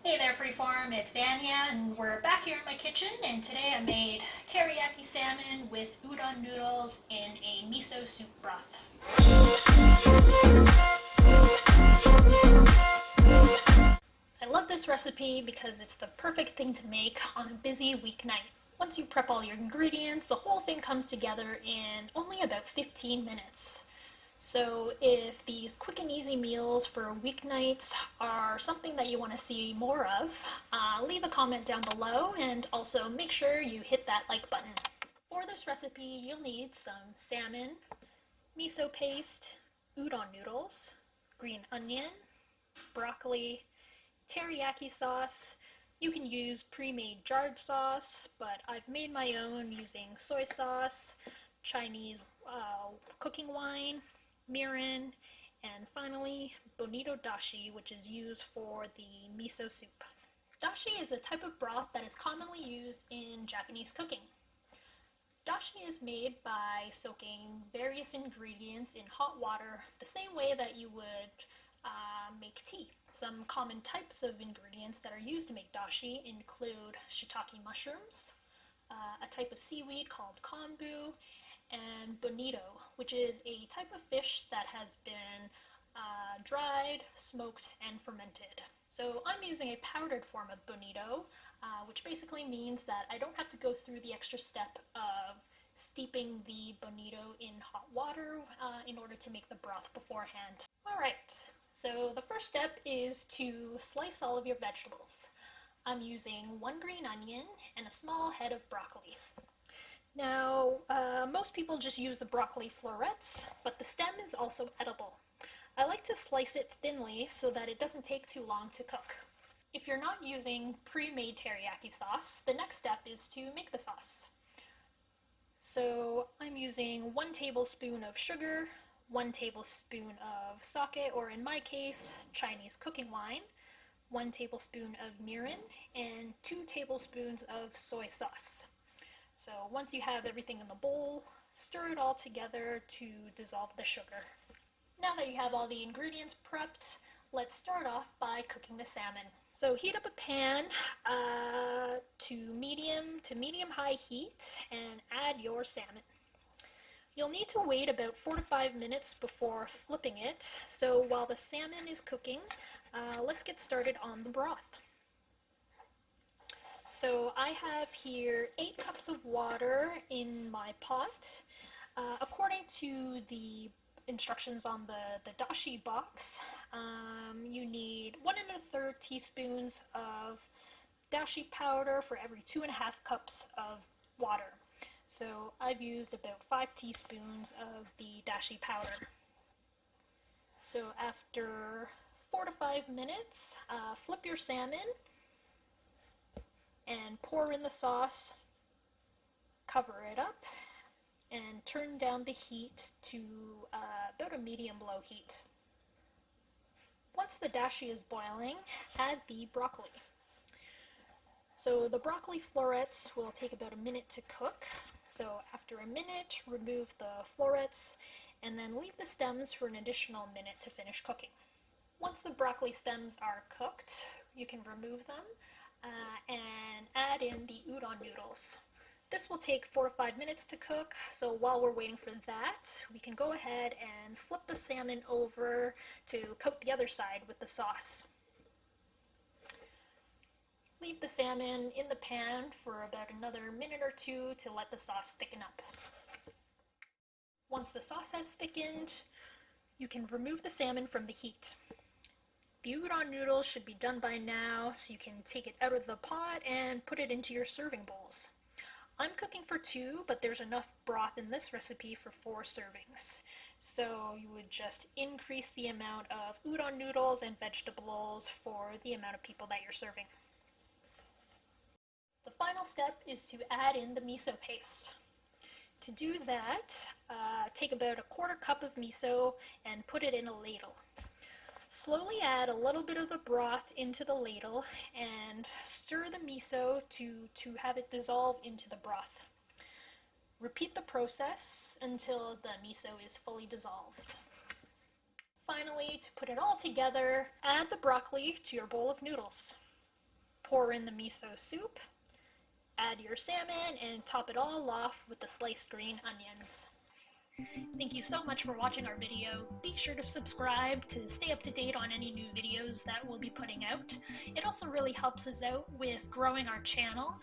Hey there, Freeform. It's Vanya, and we're back here in my kitchen. And today I made teriyaki salmon with udon noodles in a miso soup broth. I love this recipe because it's the perfect thing to make on a busy weeknight. Once you prep all your ingredients, the whole thing comes together in only about 15 minutes. So if these quick and easy meals for weeknights are something that you want to see more of, leave a comment down below, and also make sure you hit that like button. For this recipe, you'll need some salmon, miso paste, udon noodles, green onion, broccoli, teriyaki sauce. You can use pre-made jarred sauce, but I've made my own using soy sauce, Chinese cooking wine, mirin, and finally bonito dashi, which is used for the miso soup. Dashi is a type of broth that is commonly used in Japanese cooking. Dashi is made by soaking various ingredients in hot water the same way that you would make tea. Some common types of ingredients that are used to make dashi include shiitake mushrooms, a type of seaweed called kombu, and bonito, which is a type of fish that has been dried, smoked, and fermented. So I'm using a powdered form of bonito, which basically means that I don't have to go through the extra step of steeping the bonito in hot water in order to make the broth beforehand. Alright, so the first step is to slice all of your vegetables. I'm using one green onion and a small head of broccoli. Now, most people just use the broccoli florets, but the stem is also edible. I like to slice it thinly so that it doesn't take too long to cook. If you're not using pre-made teriyaki sauce, the next step is to make the sauce. So I'm using 1 tablespoon of sugar, 1 tablespoon of sake, or in my case, Chinese cooking wine, 1 tablespoon of mirin, and 2 tablespoons of soy sauce. So once you have everything in the bowl, stir it all together to dissolve the sugar. Now that you have all the ingredients prepped, let's start off by cooking the salmon. So heat up a pan to medium-high heat and add your salmon. You'll need to wait about 4 to 5 minutes before flipping it. So while the salmon is cooking, let's get started on the broth. So I have here 8 cups of water in my pot. According to the instructions on the dashi box, you need 1 1/3 teaspoons of dashi powder for every 2.5 cups of water. So I've used about 5 teaspoons of the dashi powder. So after 4 to 5 minutes, flip your salmon and pour in the sauce, cover it up, and turn down the heat to about a medium-low heat. Once the dashi is boiling, add the broccoli. So the broccoli florets will take about a minute to cook. So after a minute, remove the florets and then leave the stems for an additional minute to finish cooking. Once the broccoli stems are cooked, you can remove them and add in the udon noodles. This will take 4 to 5 minutes to cook, so while we're waiting for that, we can go ahead and flip the salmon over to coat the other side with the sauce. Leave the salmon in the pan for about another minute or 2 to let the sauce thicken up. Once the sauce has thickened, you can remove the salmon from the heat. The udon noodles should be done by now, so you can take it out of the pot and put it into your serving bowls. I'm cooking for 2, but there's enough broth in this recipe for 4 servings. So you would just increase the amount of udon noodles and vegetables for the amount of people that you're serving. The final step is to add in the miso paste. To do that, take about a 1/4 cup of miso and put it in a ladle. Slowly add a little bit of the broth into the ladle and stir the miso to have it dissolve into the broth. Repeat the process until the miso is fully dissolved. Finally, to put it all together, add the broccoli to your bowl of noodles. pour in the miso soup, add your salmon, and top it all off with the sliced green onions. Thank you so much for watching our video. Be sure to subscribe to stay up to date on any new videos that we'll be putting out. It also really helps us out with growing our channel.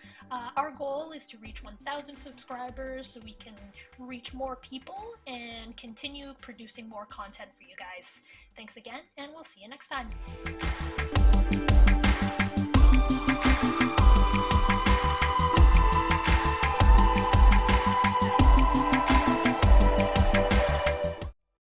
Our goal is to reach 1,000 subscribers so we can reach more people and continue producing more content for you guys. Thanks again, and we'll see you next time.